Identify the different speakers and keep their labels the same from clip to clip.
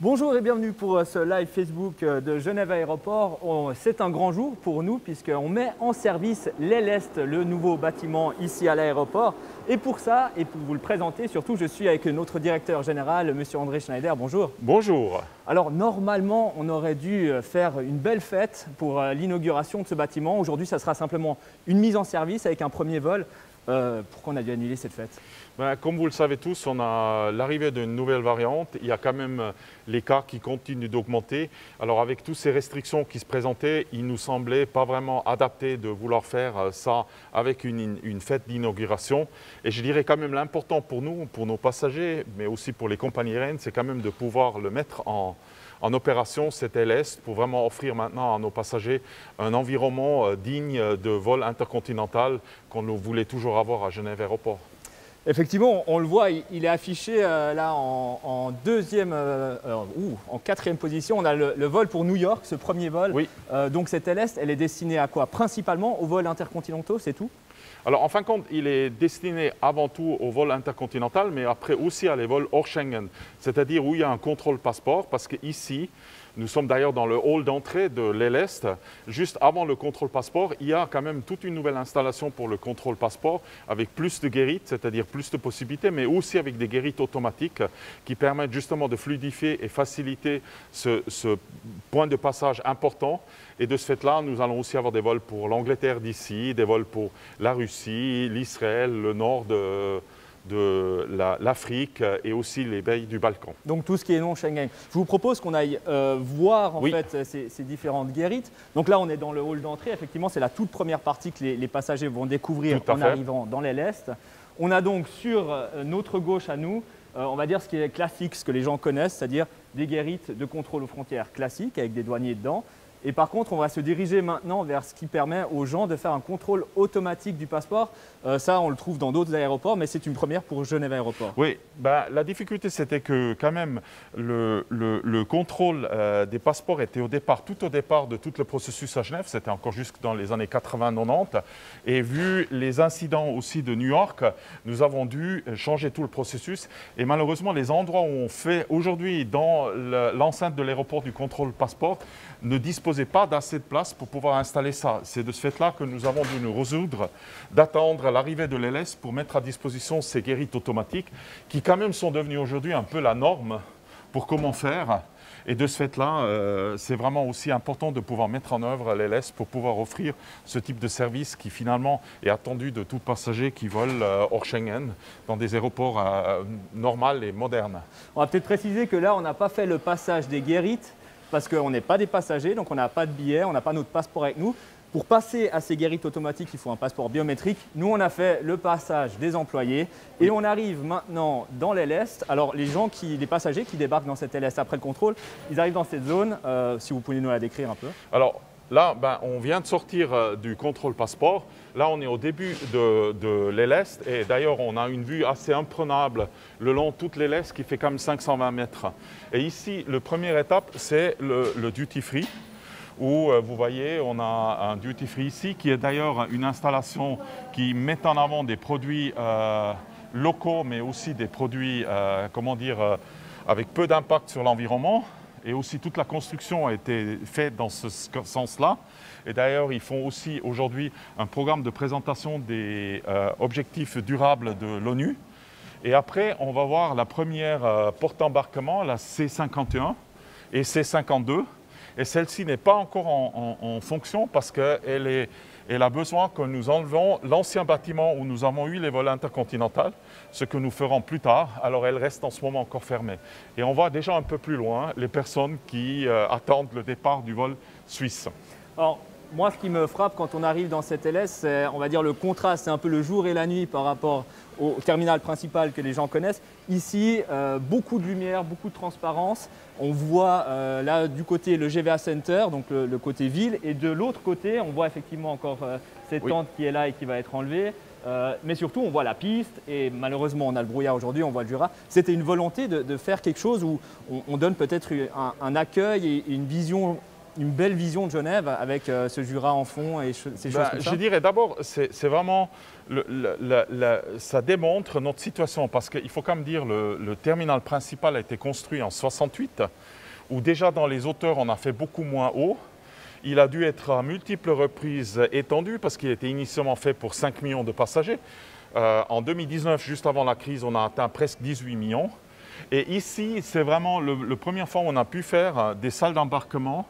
Speaker 1: Bonjour et bienvenue pour ce live Facebook de Genève Aéroport. C'est un grand jour pour nous puisqu'on met en service l'Elest, le nouveau bâtiment ici à l'aéroport. Et pour ça, et pour vous le présenter, surtout, je suis avec notre directeur général, Monsieur André Schneider. Bonjour.
Speaker 2: Bonjour.
Speaker 1: Alors normalement, on aurait dû faire une belle fête pour l'inauguration de ce bâtiment. Aujourd'hui, ça sera simplement une mise en service avec un premier vol. Pourquoi on a dû annuler cette fête?
Speaker 2: Comme vous le savez tous, on a l'arrivée d'une nouvelle variante. Il y a quand même les cas qui continuent d'augmenter. Alors avec toutes ces restrictions qui se présentaient, il nous semblait pas vraiment adapté de vouloir faire ça avec une fête d'inauguration. Et je dirais quand même l'important pour nous, pour nos passagers, mais aussi pour les compagnies aériennes, c'est quand même de pouvoir le mettre en opération, cet Elest, pour vraiment offrir maintenant à nos passagers un environnement digne de vol intercontinental qu'on voulait toujours avoir à Genève Aéroport.
Speaker 1: Effectivement, on le voit, il est affiché là en quatrième position. On a le vol pour New York, ce premier vol.
Speaker 2: Oui.
Speaker 1: Donc cette LS, elle est destinée à quoi? Principalement aux vols intercontinentaux, c'est tout?
Speaker 2: Alors en fin de compte, il est destiné avant tout au vol intercontinental, mais après aussi à les vols hors Schengen, c'est-à-dire où il y a un contrôle passeport, parce qu'ici, nous sommes d'ailleurs dans le hall d'entrée de l'Elest. Juste avant le contrôle passeport, il y a quand même toute une nouvelle installation pour le contrôle passeport avec plus de guérites, c'est-à-dire plus de possibilités, mais aussi avec des guérites automatiques qui permettent justement de fluidifier et faciliter ce point de passage important. Et de ce fait-là, nous allons aussi avoir des vols pour l'Angleterre d'ici, des vols pour la Russie, l'Israël, le nord de l'Afrique et aussi les pays du Balkan.
Speaker 1: Donc tout ce qui est non Schengen. Je vous propose qu'on aille voir en
Speaker 2: Oui.
Speaker 1: fait ces différentes guérites. Donc là, on est dans le hall d'entrée. Effectivement, c'est la toute première partie que les passagers vont découvrir
Speaker 2: Tout à
Speaker 1: en
Speaker 2: fait.
Speaker 1: arrivant dans l'Est. On a donc sur notre gauche à nous, on va dire ce qui est classique, ce que les gens connaissent, c'est-à-dire des guérites de contrôle aux frontières classiques avec des douaniers dedans. Et par contre, on va se diriger maintenant vers ce qui permet aux gens de faire un contrôle automatique du passeport. Ça, on le trouve dans d'autres aéroports, mais c'est une première pour Genève Aéroport.
Speaker 2: Oui, la difficulté, c'était que quand même, le contrôle des passeports était tout au départ de tout le processus à Genève. C'était encore jusque dans les années 80-90. Et vu les incidents aussi de New York, nous avons dû changer tout le processus. Et malheureusement, les endroits où on fait aujourd'hui dans l'enceinte de l'aéroport du contrôle passeport ne disposaient pas d'assez de place pour pouvoir installer ça. C'est de ce fait-là que nous avons dû nous résoudre d'attendre l'arrivée de l'Elest pour mettre à disposition ces guérites automatiques qui quand même sont devenues aujourd'hui un peu la norme pour comment faire. Et de ce fait-là, c'est vraiment aussi important de pouvoir mettre en œuvre l'Elest pour pouvoir offrir ce type de service qui finalement est attendu de tout passager qui vole hors Schengen dans des aéroports normaux et modernes.
Speaker 1: On va peut-être préciser que là, on n'a pas fait le passage des guérites parce qu'on n'est pas des passagers, donc on n'a pas de billet, on n'a pas notre passeport avec nous. Pour passer à ces guérites automatiques, il faut un passeport biométrique. Nous, on a fait le passage des employés et on arrive maintenant dans l'Elest. Alors, les passagers qui débarquent dans cette Elest après le contrôle, ils arrivent dans cette zone. Si vous pouvez nous la décrire un peu.
Speaker 2: Alors là, on vient de sortir du contrôle passeport. Là, on est au début de l'Elest et d'ailleurs, on a une vue assez imprenable le long de toute l'Elest qui fait comme 520 mètres. Et ici, la première étape, c'est le duty free, où vous voyez, on a un duty free ici qui est d'ailleurs une installation qui met en avant des produits locaux, mais aussi des produits, avec peu d'impact sur l'environnement. Et aussi toute la construction a été faite dans ce sens-là. Et d'ailleurs, ils font aussi aujourd'hui un programme de présentation des objectifs durables de l'ONU. Et après, on va voir la première porte d'embarquement, la C51 et C52. Et celle-ci n'est pas encore en fonction parce qu'elle a besoin que nous enlevons l'ancien bâtiment où nous avons eu les vols intercontinentaux, ce que nous ferons plus tard. Alors elle reste en ce moment encore fermée. Et on voit déjà un peu plus loin les personnes qui attendent le départ du vol suisse.
Speaker 1: Alors, moi, ce qui me frappe quand on arrive dans cette LS, c'est, on va dire, le contraste. C'est un peu le jour et la nuit par rapport au terminal principal que les gens connaissent. Ici, beaucoup de lumière, beaucoup de transparence. On voit là du côté le GVA Center, donc le côté ville, et de l'autre côté, on voit effectivement encore cette tente qui est là et qui va être enlevée. Mais surtout, on voit la piste et malheureusement, on a le brouillard aujourd'hui, on voit le Jura. C'était une volonté de faire quelque chose où on donne peut-être un accueil et une vision une belle vision de Genève avec ce Jura en fond et ces choses comme ça?
Speaker 2: Je dirais d'abord, c'est vraiment, ça démontre notre situation parce qu'il faut quand même dire le terminal principal a été construit en 68, où déjà dans les hauteurs on a fait beaucoup moins haut. Il a dû être à multiples reprises étendu parce qu'il était initialement fait pour 5 millions de passagers. En 2019, juste avant la crise, on a atteint presque 18 millions. Et ici, c'est vraiment la première fois où on a pu faire des salles d'embarquement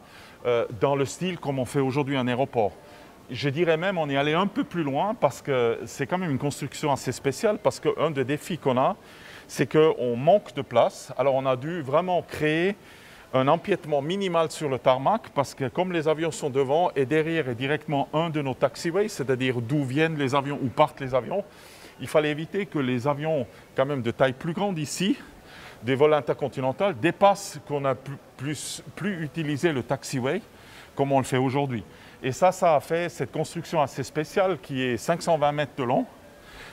Speaker 2: dans le style comme on fait aujourd'hui un aéroport. Je dirais même on est allé un peu plus loin parce que c'est quand même une construction assez spéciale parce qu'un des défis qu'on a, c'est qu'on manque de place. Alors on a dû vraiment créer un empiètement minimal sur le tarmac parce que comme les avions sont devant et derrière est directement un de nos taxiways, c'est-à-dire d'où viennent les avions, où partent les avions, il fallait éviter que les avions quand même de taille plus grande ici, des vols intercontinentaux, dépassent qu'on a plus utilisé le taxiway comme on le fait aujourd'hui. Et ça a fait cette construction assez spéciale qui est 520 mètres de long,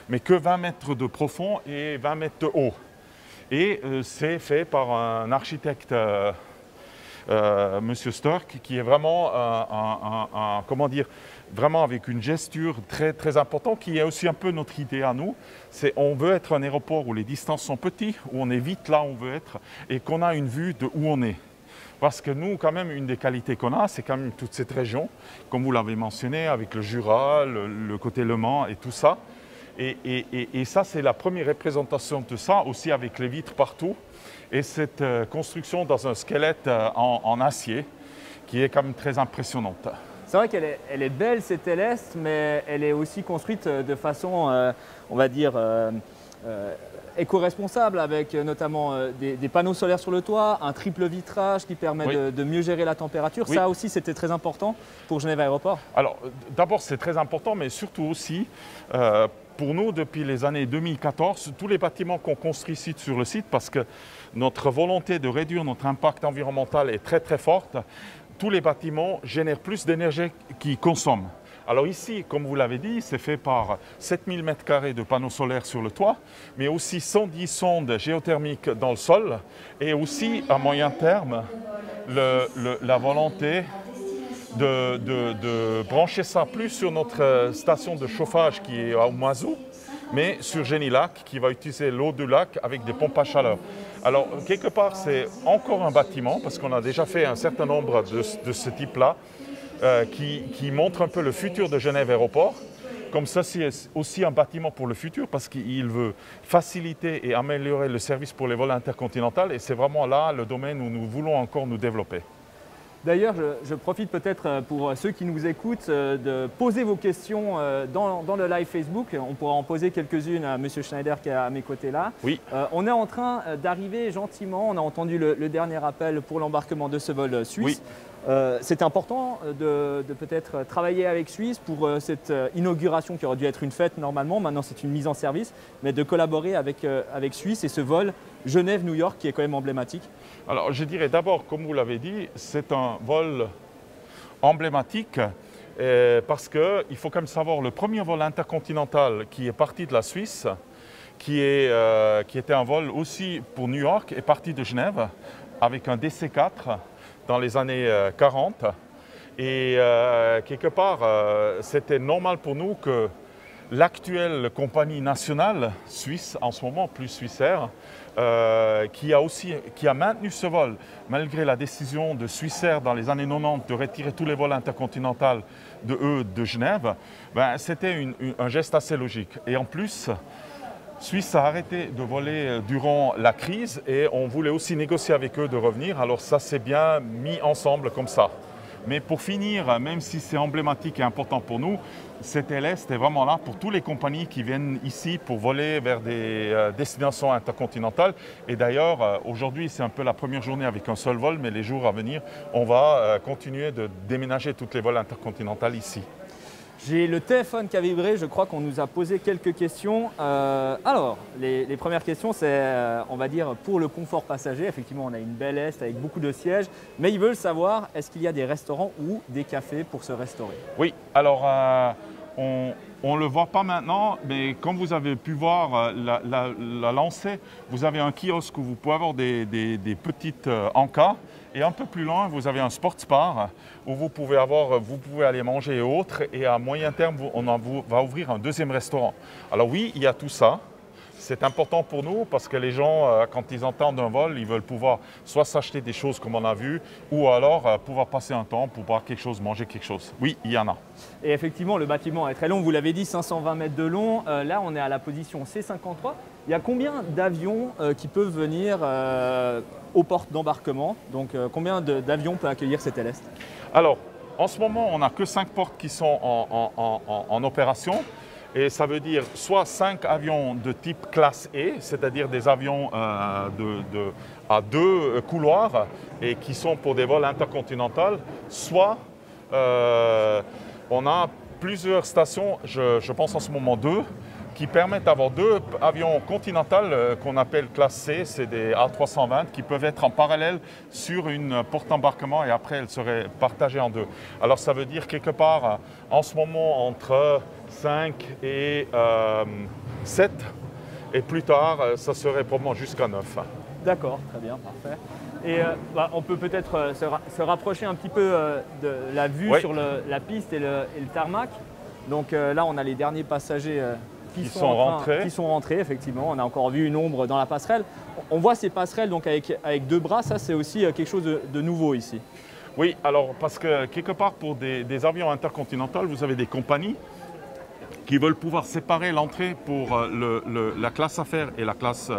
Speaker 2: mais que 20 mètres de profond et 20 mètres de haut. Et c'est fait par un architecte Monsieur Stork, qui est vraiment comment dire, vraiment avec une gesture très, très importante, qui est aussi un peu notre idée à nous. C'est on veut être un aéroport où les distances sont petites, où on est vite là où on veut être et qu'on a une vue de où on est. Parce que nous, quand même, une des qualités qu'on a, c'est quand même toute cette région, comme vous l'avez mentionné, avec le Jura, le côté Le Mans et tout ça. Et ça, c'est la première représentation de ça, aussi avec les vitres partout. Et cette construction dans un squelette en acier qui est quand même très impressionnante.
Speaker 1: C'est vrai qu'elle est belle cette LS, mais elle est aussi construite de façon, on va dire, éco-responsable avec notamment des panneaux solaires sur le toit, un triple vitrage qui permet de mieux gérer la température. Oui. Ça aussi, c'était très important pour Genève Aéroport.
Speaker 2: Alors, d'abord, c'est très important, mais surtout aussi, pour nous, depuis les années 2014, tous les bâtiments qu'on construit ici sur le site, parce que notre volonté de réduire notre impact environnemental est très, très forte, tous les bâtiments génèrent plus d'énergie qu'ils consomment. Alors ici, comme vous l'avez dit, c'est fait par 7000 m² de panneaux solaires sur le toit, mais aussi 110 sondes géothermiques dans le sol, et aussi, à moyen terme, la volonté de brancher ça plus sur notre station de chauffage qui est à Oumazou, mais sur Génilac, qui va utiliser l'eau du lac avec des pompes à chaleur. Alors, quelque part, c'est encore un bâtiment, parce qu'on a déjà fait un certain nombre de ce type-là, qui montre un peu le futur de Genève Aéroport. Comme ça, c'est aussi un bâtiment pour le futur, parce qu'il veut faciliter et améliorer le service pour les vols intercontinentaux, et c'est vraiment là le domaine où nous voulons encore nous développer.
Speaker 1: D'ailleurs, je profite peut-être pour ceux qui nous écoutent de poser vos questions dans le live Facebook. On pourra en poser quelques-unes à M. Schneider qui est à mes côtés là.
Speaker 2: Oui.
Speaker 1: On est en train d'arriver gentiment. On a entendu le dernier appel pour l'embarquement de ce vol suisse. Oui. C'est important de peut-être travailler avec Suisse pour cette inauguration qui aurait dû être une fête normalement. Maintenant, c'est une mise en service, mais de collaborer avec Suisse et ce vol Genève-New York qui est quand même emblématique.
Speaker 2: Alors, je dirais d'abord, comme vous l'avez dit, c'est un vol emblématique parce qu'il faut quand même savoir le premier vol intercontinental qui est parti de la Suisse, qui était un vol aussi pour New York, est parti de Genève avec un DC-4 dans les années 40. Et quelque part, c'était normal pour nous que l'actuelle compagnie nationale suisse, en ce moment plus Swissair, qui a maintenu ce vol, malgré la décision de Swissair dans les années 90 de retirer tous les vols intercontinentaux de Genève, c'était un geste assez logique. Et en plus, Suisse a arrêté de voler durant la crise et on voulait aussi négocier avec eux de revenir. Alors ça s'est bien mis ensemble comme ça. Mais pour finir, même si c'est emblématique et important pour nous, cette LS était vraiment là pour toutes les compagnies qui viennent ici pour voler vers des destinations intercontinentales. Et d'ailleurs, aujourd'hui, c'est un peu la première journée avec un seul vol, mais les jours à venir, on va continuer de déménager toutes les vols intercontinentaux ici.
Speaker 1: J'ai le téléphone qui a vibré, je crois qu'on nous a posé quelques questions. Alors, les premières questions, c'est, on va dire, pour le confort passager. Effectivement, on a une belle Est avec beaucoup de sièges, mais ils veulent savoir, est-ce qu'il y a des restaurants ou des cafés pour se restaurer?
Speaker 2: Oui, alors On ne le voit pas maintenant, mais comme vous avez pu voir la lancée, vous avez un kiosque où vous pouvez avoir des petites encas. Et un peu plus loin, vous avez un sports bar où vous pouvez aller manger et autres. Et à moyen terme, on va ouvrir un deuxième restaurant. Alors oui, il y a tout ça. C'est important pour nous parce que les gens, quand ils entendent un vol, ils veulent pouvoir soit s'acheter des choses comme on a vu, ou alors pouvoir passer un temps pour boire quelque chose, manger quelque chose. Oui, il y en a.
Speaker 1: Et effectivement, le bâtiment est très long, vous l'avez dit, 520 mètres de long. Là, on est à la position C53. Il y a combien d'avions qui peuvent venir aux portes d'embarquement? Donc, combien d'avions peut accueillir cet LS?
Speaker 2: Alors, en ce moment, on n'a que 5 portes qui sont en opération. Et ça veut dire soit 5 avions de type classe E, c'est-à-dire des avions à 2 couloirs et qui sont pour des vols intercontinentaux, soit on a plusieurs stations, je pense en ce moment 2, qui permettent d'avoir 2 avions continentaux qu'on appelle classe C, c'est des A320 qui peuvent être en parallèle sur une porte d'embarquement et après elles seraient partagées en 2. Alors ça veut dire quelque part en ce moment entre 5 et 7 et plus tard ça serait probablement jusqu'à 9.
Speaker 1: D'accord, très bien, parfait. Et on peut peut-être se rapprocher un petit peu de la vue sur la piste et le tarmac. Donc là on a les derniers passagers qui sont rentrés, effectivement. On a encore vu une ombre dans la passerelle. On voit ces passerelles donc avec 2 bras, ça c'est aussi quelque chose de nouveau ici.
Speaker 2: Oui, alors parce que quelque part pour des avions intercontinentaux, vous avez des compagnies qui veulent pouvoir séparer l'entrée pour la classe affaires et la classe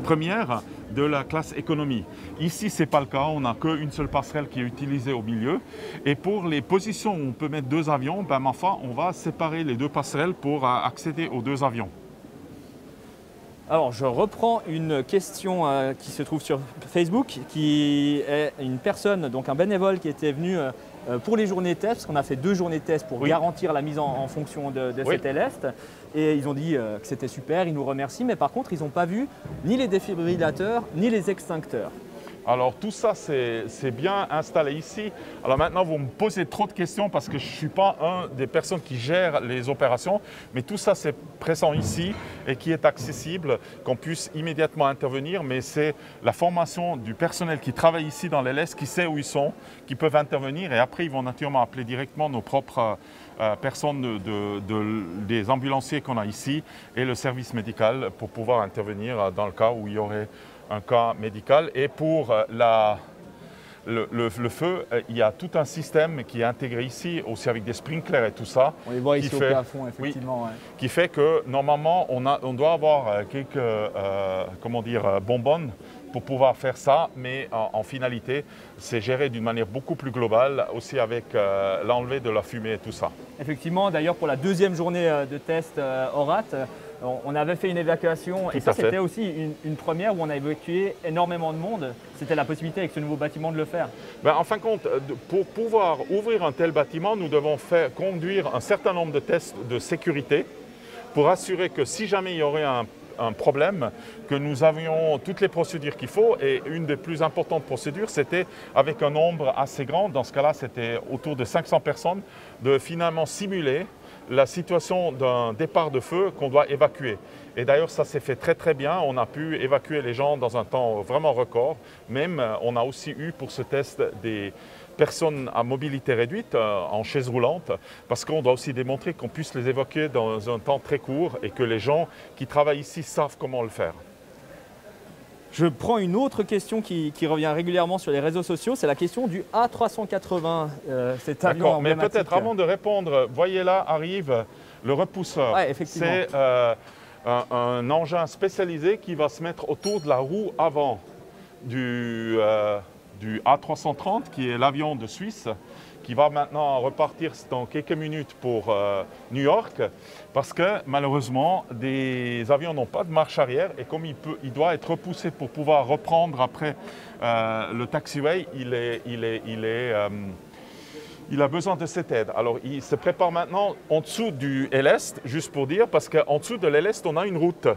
Speaker 2: première de la classe économie. Ici, ce n'est pas le cas, on n'a qu'une seule passerelle qui est utilisée au milieu. Et pour les positions où on peut mettre 2 avions, ben, ma foi, on va séparer les 2 passerelles pour accéder aux 2 avions.
Speaker 1: Alors, je reprends une question qui se trouve sur Facebook, qui est une personne, donc un bénévole qui était venu pour les journées test, parce qu'on a fait 2 journées test pour garantir la mise en fonction de cet LS. Et ils ont dit que c'était super, ils nous remercient, mais par contre, ils n'ont pas vu ni les défibrillateurs, ni les extincteurs.
Speaker 2: Alors tout ça, c'est bien installé ici. Alors maintenant, vous me posez trop de questions parce que je ne suis pas un des personnes qui gèrent les opérations, mais tout ça, c'est présent ici et qui est accessible, qu'on puisse immédiatement intervenir, mais c'est la formation du personnel qui travaille ici dans l'LS, qui sait où ils sont, qui peuvent intervenir et après, ils vont naturellement appeler directement nos propres personnes des ambulanciers qu'on a ici et le service médical pour pouvoir intervenir dans le cas où il y aurait un cas médical. Et pour le feu, il y a tout un système qui est intégré ici, aussi avec des sprinklers et tout ça.
Speaker 1: On les voit ici au plafond, effectivement.
Speaker 2: Oui, qui fait que normalement, on doit avoir quelques bonbonnes pour pouvoir faire ça, mais en finalité, c'est géré d'une manière beaucoup plus globale, aussi avec l'enlevé de la fumée et tout ça.
Speaker 1: Effectivement, d'ailleurs pour la 2e journée de test ORAT, on avait fait une évacuation et ça c'était aussi une première où on a évacué énormément de monde. C'était la possibilité avec ce nouveau bâtiment de le faire.
Speaker 2: Ben, en fin de compte, pour pouvoir ouvrir un tel bâtiment, nous devons conduire un certain nombre de tests de sécurité pour assurer que si jamais il y aurait un problème, que nous avions toutes les procédures qu'il faut. Et une des plus importantes procédures, c'était avec un nombre assez grand, dans ce cas-là c'était autour de 500 personnes, de finalement simuler la situation d'un départ de feu qu'on doit évacuer. Et d'ailleurs, ça s'est fait très très bien. On a pu évacuer les gens dans un temps vraiment record. Même, on a aussi eu pour ce test des personnes à mobilité réduite en chaise roulante, parce qu'on doit aussi démontrer qu'on puisse les évacuer dans un temps très court et que les gens qui travaillent ici savent comment le faire.
Speaker 1: Je prends une autre question qui revient régulièrement sur les réseaux sociaux, c'est la question du A380, cet avion emblématique.
Speaker 2: Mais peut-être avant de répondre, voyez là arrive le repousseur.
Speaker 1: Ouais, effectivement.
Speaker 2: C'est un engin spécialisé qui va se mettre autour de la roue avant du A330, qui est l'avion de Suisse, qui va maintenant repartir dans quelques minutes pour New York, parce que malheureusement, des avions n'ont pas de marche arrière et comme il doit être repoussé pour pouvoir reprendre après le taxiway, il a besoin de cette aide. Alors, il se prépare maintenant en dessous du LS, juste pour dire, parce qu'en dessous de l'LS, on a une route.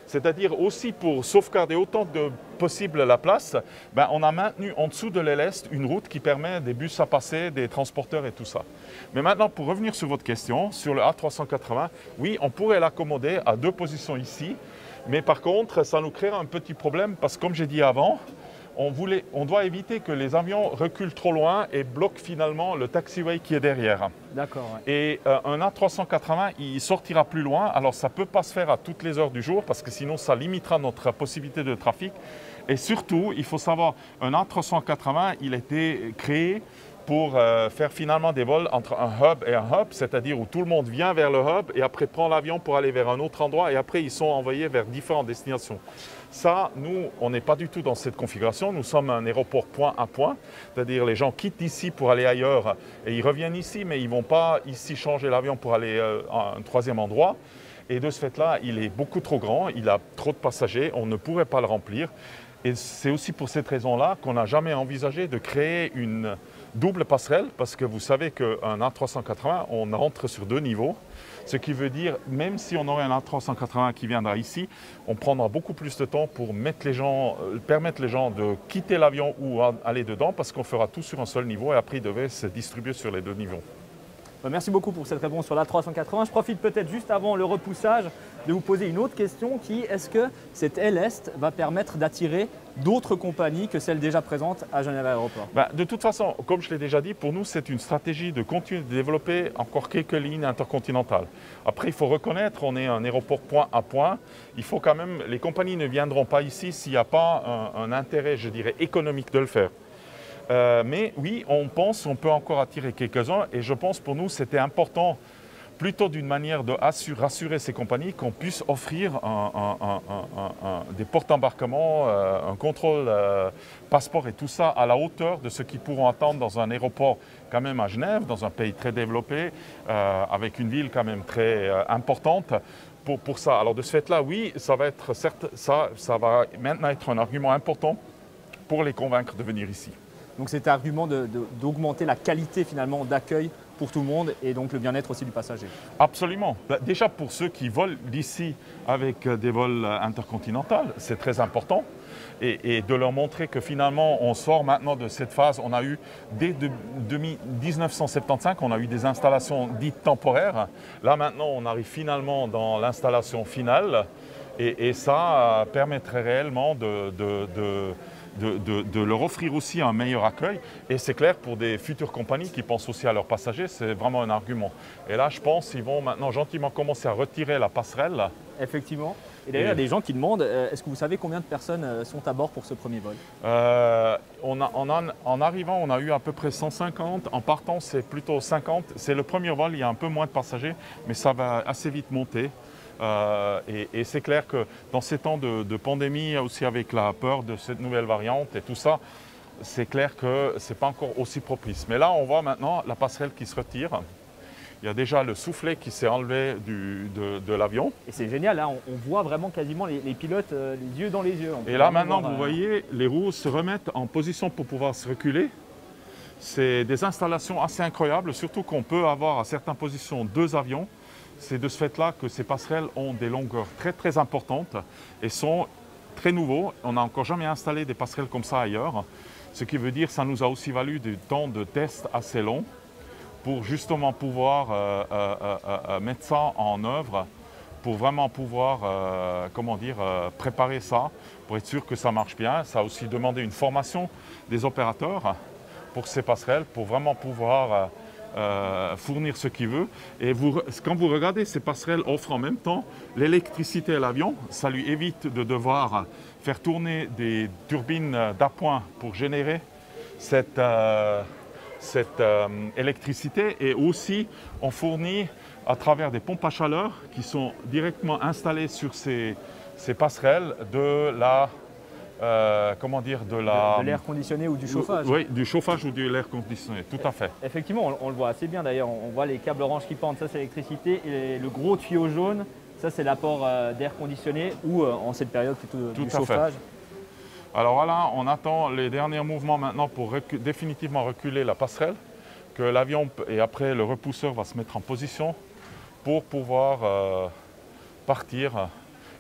Speaker 2: C'est-à-dire aussi pour sauvegarder autant que possible la place, ben, on a maintenu en dessous de l'Elest une route qui permet des bus à passer, des transporteurs et tout ça. Mais maintenant, pour revenir sur votre question, sur le A380, oui, on pourrait l'accommoder à 2 positions ici, mais par contre, ça nous créera un petit problème parce que comme j'ai dit avant, on doit éviter que les avions reculent trop loin et bloquent finalement le taxiway qui est derrière.
Speaker 1: D'accord. Ouais.
Speaker 2: Et un A380, il sortira plus loin. Alors ça ne peut pas se faire à toutes les heures du jour parce que sinon ça limitera notre possibilité de trafic. Et surtout, il faut savoir, un A380, il a été créé pour faire finalement des vols entre un hub et un hub, c'est-à-dire où tout le monde vient vers le hub et après prend l'avion pour aller vers un autre endroit et après ils sont envoyés vers différentes destinations. Ça, nous, on n'est pas du tout dans cette configuration. Nous sommes un aéroport point à point, c'est-à-dire les gens quittent ici pour aller ailleurs et ils reviennent ici, mais ils ne vont pas ici changer l'avion pour aller à un troisième endroit. Et de ce fait-là, il est beaucoup trop grand, il a trop de passagers, on ne pourrait pas le remplir. Et c'est aussi pour cette raison-là qu'on n'a jamais envisagé de créer une double passerelle, parce que vous savez qu'un A380, on rentre sur 2 niveaux. Ce qui veut dire, même si on aurait un A380 qui viendra ici, on prendra beaucoup plus de temps pour permettre les gens de quitter l'avion ou aller dedans, parce qu'on fera tout sur un seul niveau et après, il devait se distribuer sur les 2 niveaux.
Speaker 1: Merci beaucoup pour cette réponse sur l'A380. Je profite peut-être juste avant le repoussage de vous poser une autre question qui est-ce que cette L-Est va permettre d'attirer d'autres compagnies que celles déjà présentes à Genève Aéroport?
Speaker 2: De toute façon, comme je l'ai déjà dit, pour nous, c'est une stratégie de continuer de développer encore quelques lignes intercontinentales. Après, il faut reconnaître, on est un aéroport point à point. Il faut quand même, les compagnies ne viendront pas ici s'il n'y a pas un intérêt, je dirais, économique de le faire. Mais oui, on peut encore attirer quelques-uns et je pense pour nous c'était important plutôt d'une manière de rassurer ces compagnies qu'on puisse offrir des portes d'embarquement, un contrôle passeport et tout ça à la hauteur de ce qu'ils pourront attendre dans un aéroport quand même à Genève, dans un pays très développé, avec une ville quand même très importante. Pour ça. Alors de ce fait-là, oui, ça va être ça va maintenant être un argument important pour les convaincre de venir ici.
Speaker 1: Donc cet argument d'augmenter la qualité finalement d'accueil pour tout le monde et donc le bien-être aussi du passager.
Speaker 2: Absolument. Déjà pour ceux qui volent d'ici avec des vols intercontinentaux, c'est très important. Et de leur montrer que finalement on sort maintenant de cette phase. On a eu dès 1975, on a eu des installations dites temporaires. Là maintenant on arrive finalement dans l'installation finale et ça permettrait réellement de leur offrir aussi un meilleur accueil. Et c'est clair, pour des futures compagnies qui pensent aussi à leurs passagers, c'est vraiment un argument. Et là, je pense qu'ils vont maintenant gentiment commencer à retirer la passerelle.
Speaker 1: Effectivement. Et d'ailleurs, il y a des gens qui demandent, est-ce que vous savez combien de personnes sont à bord pour ce premier vol?
Speaker 2: En arrivant, on a eu à peu près 150. En partant, c'est plutôt 50. C'est le premier vol, il y a un peu moins de passagers, mais ça va assez vite monter. Et c'est clair que dans ces temps de pandémie, aussi avec la peur de cette nouvelle variante et tout ça, c'est clair que ce n'est pas encore aussi propice. Mais là, on voit maintenant la passerelle qui se retire. Il y a déjà le soufflet qui s'est enlevé de l'avion.
Speaker 1: Et c'est génial, là, on voit vraiment quasiment les pilotes les yeux dans les yeux.
Speaker 2: Et là, maintenant, vous voyez, les roues se remettent en position pour pouvoir se reculer. C'est des installations assez incroyables, surtout qu'on peut avoir à certaines positions 2 avions. C'est de ce fait-là que ces passerelles ont des longueurs très très importantes et sont très nouveaux. On n'a encore jamais installé des passerelles comme ça ailleurs. Ce qui veut dire que ça nous a aussi valu du temps de test assez long pour justement pouvoir mettre ça en œuvre, pour vraiment pouvoir préparer ça, pour être sûr que ça marche bien. Ça a aussi demandé une formation des opérateurs pour ces passerelles, pour vraiment pouvoir fournir ce qu'il veut. Et quand vous regardez, ces passerelles offrent en même temps l'électricité à l'avion. Ça lui évite de devoir faire tourner des turbines d'appoint pour générer cette électricité. Et aussi, on fournit à travers des pompes à chaleur qui sont directement installées sur ces passerelles de la...
Speaker 1: de l'air conditionné ou du chauffage.
Speaker 2: Oui, du chauffage ou de l'air conditionné, tout à fait.
Speaker 1: Effectivement, on le voit assez bien d'ailleurs. On voit les câbles orange qui pendent, ça c'est l'électricité. Et le gros tuyau jaune, ça c'est l'apport d'air conditionné ou en cette période plutôt du chauffage.
Speaker 2: Alors voilà, on attend les derniers mouvements maintenant pour définitivement reculer la passerelle, que l'avion et après le repousseur va se mettre en position pour pouvoir partir.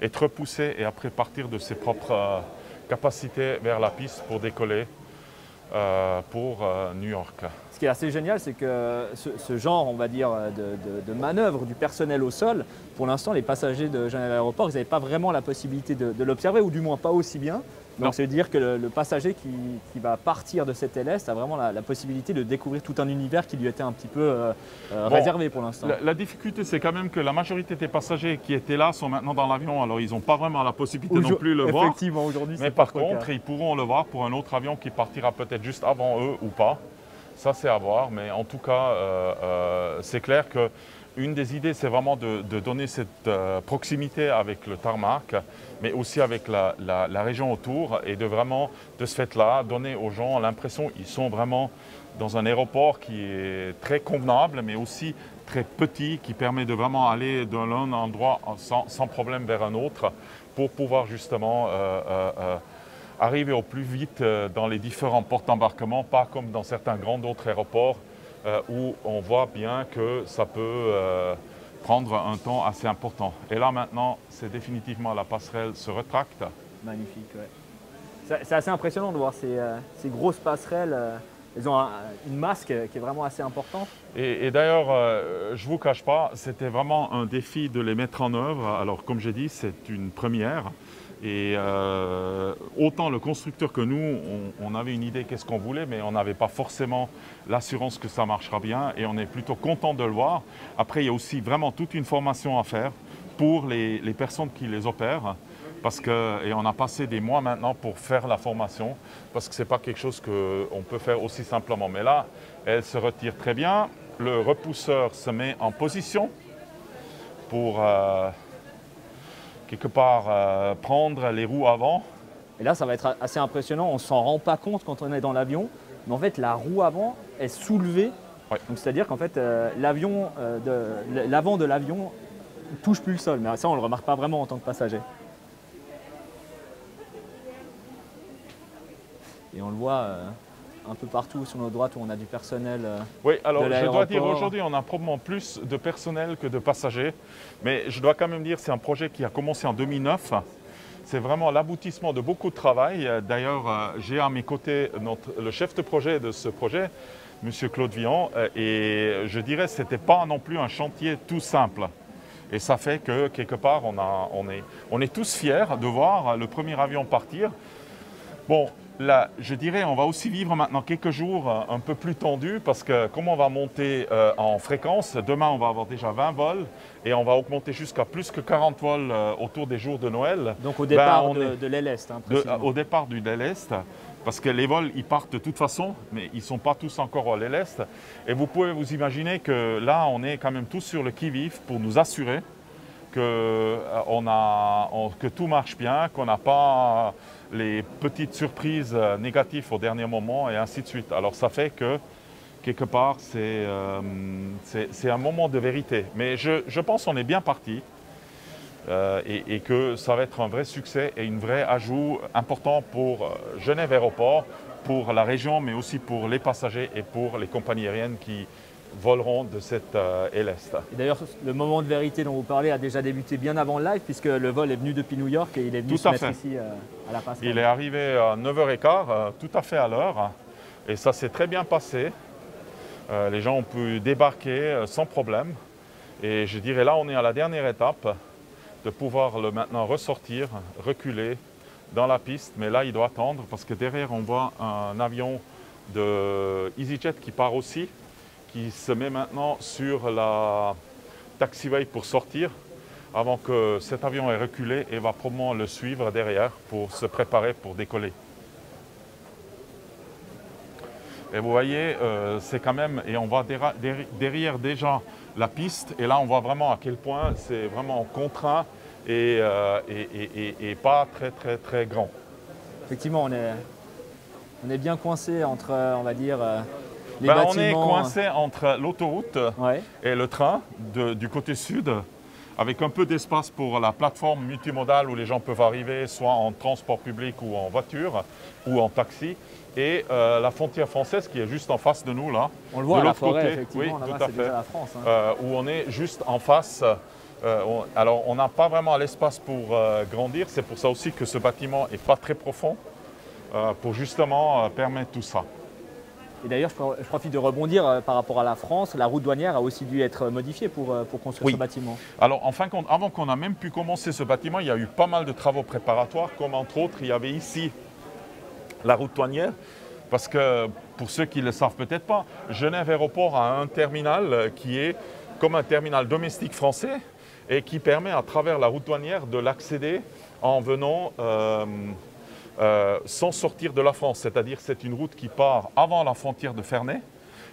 Speaker 2: être repoussé et après partir de ses propres capacités vers la piste pour décoller pour New York.
Speaker 1: Ce qui est assez génial, c'est que ce genre, on va dire, de manœuvre du personnel au sol, pour l'instant, les passagers de Genève Aéroport, ils n'avaient pas vraiment la possibilité de l'observer, ou du moins pas aussi bien. Donc, ça veut dire que le passager qui va partir de cette LS a vraiment la possibilité de découvrir tout un univers qui lui était un petit peu réservé pour l'instant.
Speaker 2: La difficulté, c'est quand même que la majorité des passagers qui étaient là sont maintenant dans l'avion, alors ils n'ont pas vraiment la possibilité non plus de le voir.
Speaker 1: Effectivement, aujourd'hui,
Speaker 2: mais par contre, ils pourront le voir pour un autre avion qui partira peut-être juste avant eux ou pas. Ça, c'est à voir, mais en tout cas, c'est clair que une des idées, c'est vraiment de donner cette proximité avec le tarmac, mais aussi avec la région autour, et de vraiment, de ce fait-là, donner aux gens l'impression qu'ils sont vraiment dans un aéroport qui est très convenable, mais aussi très petit, qui permet de vraiment aller d'un endroit sans problème vers un autre, pour pouvoir justement arriver au plus vite dans les différents ports d'embarquement, pas comme dans certains grands autres aéroports, où on voit bien que ça peut prendre un temps assez important. Et là maintenant, c'est définitivement la passerelle se retracte.
Speaker 1: Magnifique, ouais. C'est assez impressionnant de voir ces grosses passerelles. Elles ont une masse qui est vraiment assez importante.
Speaker 2: Et d'ailleurs, je ne vous cache pas, c'était vraiment un défi de les mettre en œuvre. Alors comme j'ai dit, c'est une première. Et autant le constructeur que nous, on avait une idée qu'est-ce qu'on voulait, mais on n'avait pas forcément l'assurance que ça marchera bien, et on est plutôt content de le voir. Après, il y a aussi vraiment toute une formation à faire pour les personnes qui les opèrent, et on a passé des mois maintenant pour faire la formation, parce que ce n'est pas quelque chose qu'on peut faire aussi simplement. Mais là, elle se retire très bien, le repousseur se met en position pour quelque part prendre les roues avant.
Speaker 1: Et là, ça va être assez impressionnant. On ne s'en rend pas compte quand on est dans l'avion, mais en fait, la roue avant est soulevée.
Speaker 2: Ouais.
Speaker 1: Donc, c'est-à-dire qu'en fait, l'avant de l'avion ne touche plus le sol. Mais ça, on ne le remarque pas vraiment en tant que passager. Et on le voit un peu partout sur nos droites où on a du personnel.
Speaker 2: Oui, alors je dois dire aujourd'hui, on a probablement plus de personnel que de passagers. Mais je dois quand même dire, c'est un projet qui a commencé en 2009. C'est vraiment l'aboutissement de beaucoup de travail. D'ailleurs, j'ai à mes côtés le chef de projet de ce projet, M. Claude Villon. Et je dirais que ce n'était pas non plus un chantier tout simple. Et ça fait que, quelque part, on est tous fiers de voir le premier avion partir. Bon, là, je dirais, on va aussi vivre maintenant quelques jours un peu plus tendus, parce que comme on va monter en fréquence, demain on va avoir déjà 20 vols et on va augmenter jusqu'à plus que 40 vols autour des jours de Noël.
Speaker 1: Donc au départ de l'aile Est, hein,
Speaker 2: au départ du l'aile Est, parce que les vols, ils partent de toute façon, mais ils ne sont pas tous encore à l'aile Est. Et vous pouvez vous imaginer que là, on est quand même tous sur le qui-vive pour nous assurer que tout marche bien, qu'on n'a pas les petites surprises négatives au dernier moment et ainsi de suite. Alors ça fait que, quelque part, c'est un moment de vérité. Mais je pense qu'on est bien parti et que ça va être un vrai succès et un vrai ajout important pour Genève Aéroport, pour la région, mais aussi pour les passagers et pour les compagnies aériennes qui voleront de cette aile Est.
Speaker 1: D'ailleurs, le moment de vérité dont vous parlez a déjà débuté bien avant le live, puisque le vol est venu depuis New York et il est venu se mettre ici à la passerelle.
Speaker 2: Il est arrivé à 9h15, tout à fait à l'heure, et ça s'est très bien passé. Les gens ont pu débarquer sans problème. Et je dirais là, on est à la dernière étape de pouvoir maintenant ressortir, reculer dans la piste. Mais là, il doit attendre parce que derrière, on voit un avion de EasyJet qui part aussi, qui se met maintenant sur la taxiway pour sortir avant que cet avion ait reculé et va probablement le suivre derrière pour se préparer pour décoller. Et vous voyez, c'est quand même, et on voit derrière déjà la piste, et là on voit vraiment à quel point c'est vraiment contraint et pas très grand.
Speaker 1: Effectivement, on est bien coincé entre, on va dire, les bâtiments.
Speaker 2: On est coincé entre l'autoroute et le train du côté sud, avec un peu d'espace pour la plateforme multimodale où les gens peuvent arriver soit en transport public ou en voiture ou en taxi. Et la frontière française qui est juste en face de nous là.
Speaker 1: On le voit
Speaker 2: de
Speaker 1: à la forêt,
Speaker 2: côté,
Speaker 1: effectivement,
Speaker 2: oui,
Speaker 1: là-bas
Speaker 2: tout à
Speaker 1: c'est
Speaker 2: fait,
Speaker 1: déjà la France. Hein.
Speaker 2: Où on est juste en face Alors, on n'a pas vraiment l'espace pour grandir. C'est pour ça aussi que ce bâtiment n'est pas très profond, pour justement permettre tout ça.
Speaker 1: Et d'ailleurs, je profite de rebondir par rapport à la France. La route douanière a aussi dû être modifiée pour construire ce bâtiment.
Speaker 2: Alors, en fin de compte, avant qu'on a même pu commencer ce bâtiment, il y a eu pas mal de travaux préparatoires, comme entre autres, il y avait ici la route douanière. Parce que, pour ceux qui ne le savent peut-être pas, Genève Aéroport a un terminal qui est comme un terminal domestique français et qui permet à travers la route douanière de l'accéder en venant sans sortir de la France. C'est-à-dire c'est une route qui part avant la frontière de Ferney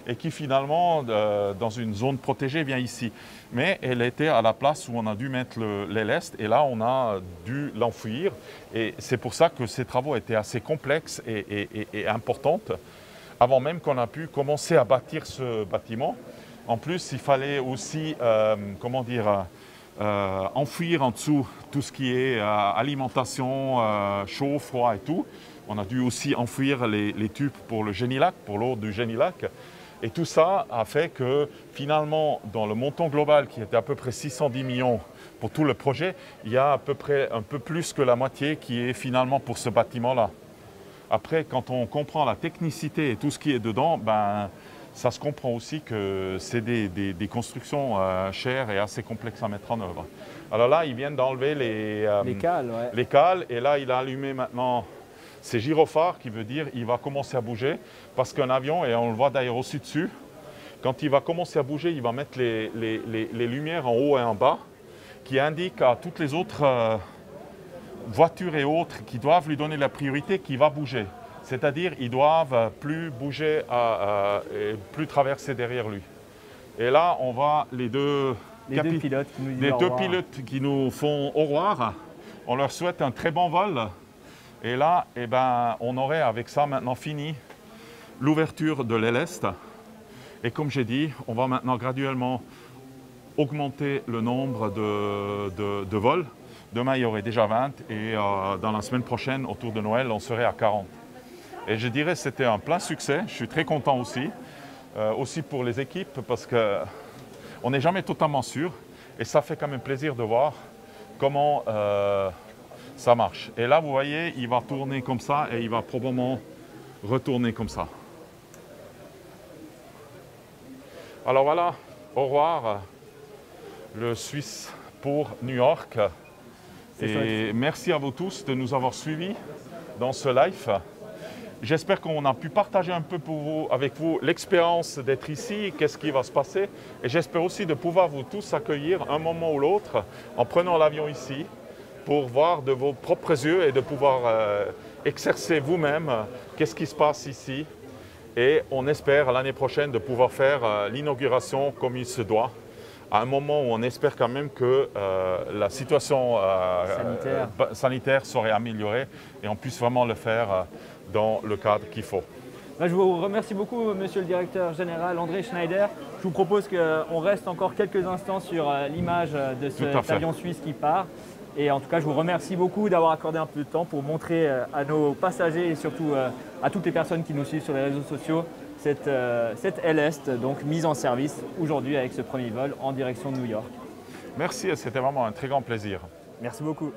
Speaker 2: et qui finalement, dans une zone protégée, vient ici. Mais elle était à la place où on a dû mettre l'Elest et là on a dû l'enfouir. Et c'est pour ça que ces travaux étaient assez complexes et importants avant même qu'on a pu commencer à bâtir ce bâtiment. En plus, il fallait aussi, enfouir en dessous tout ce qui est alimentation, chaud, froid et tout. On a dû aussi enfouir les tubes pour le Génilac, pour l'eau du Génilac. Et tout ça a fait que finalement, dans le montant global qui était à peu près 610 millions pour tout le projet, il y a à peu près un peu plus que la moitié qui est finalement pour ce bâtiment-là. Après, quand on comprend la technicité et tout ce qui est dedans, ben, ça se comprend aussi que c'est des constructions chères et assez complexes à mettre en œuvre. Alors là, ils viennent d'enlever les cales et là, il a allumé maintenant ces gyrophares qui veut dire qu'il va commencer à bouger parce qu'un avion, et on le voit d'ailleurs aussi dessus, quand il va commencer à bouger, il va mettre les lumières en haut et en bas qui indiquent à toutes les autres voitures et autres qui doivent lui donner la priorité qu'il va bouger. C'est-à-dire qu'ils doivent plus bouger et plus traverser derrière lui. Et là, on voit les deux pilotes qui nous font au revoir. On leur souhaite un très bon vol. Et là, eh ben, on aurait avec ça maintenant fini l'ouverture de l'Elest. Et comme j'ai dit, on va maintenant graduellement augmenter le nombre de vols. Demain, il y aurait déjà 20 et dans la semaine prochaine, autour de Noël, on serait à 40. Et je dirais que c'était un plein succès. Je suis très content aussi pour les équipes parce qu'on n'est jamais totalement sûr. Et ça fait quand même plaisir de voir comment ça marche. Et là, vous voyez, il va tourner comme ça et il va probablement retourner comme ça. Alors voilà, au revoir, le Suisse pour New York. Et merci à vous tous de nous avoir suivis dans ce live. J'espère qu'on a pu partager un peu avec vous l'expérience d'être ici, qu'est-ce qui va se passer. Et j'espère aussi de pouvoir vous tous accueillir un moment ou l'autre en prenant l'avion ici pour voir de vos propres yeux et de pouvoir exercer vous-même qu'est-ce qui se passe ici. Et on espère l'année prochaine de pouvoir faire l'inauguration comme il se doit, à un moment où on espère quand même que la situation sanitaire serait améliorée et on puisse vraiment le faire dans le cadre qu'il faut.
Speaker 1: Je vous remercie beaucoup, monsieur le directeur général André Schneider. Je vous propose qu'on reste encore quelques instants sur l'image de cet avion suisse qui part. Et en tout cas, je vous remercie beaucoup d'avoir accordé un peu de temps pour montrer à nos passagers et surtout à toutes les personnes qui nous suivent sur les réseaux sociaux cette Elest, donc mise en service aujourd'hui avec ce premier vol en direction de New York.
Speaker 2: Merci, c'était vraiment un très grand plaisir.
Speaker 1: Merci beaucoup.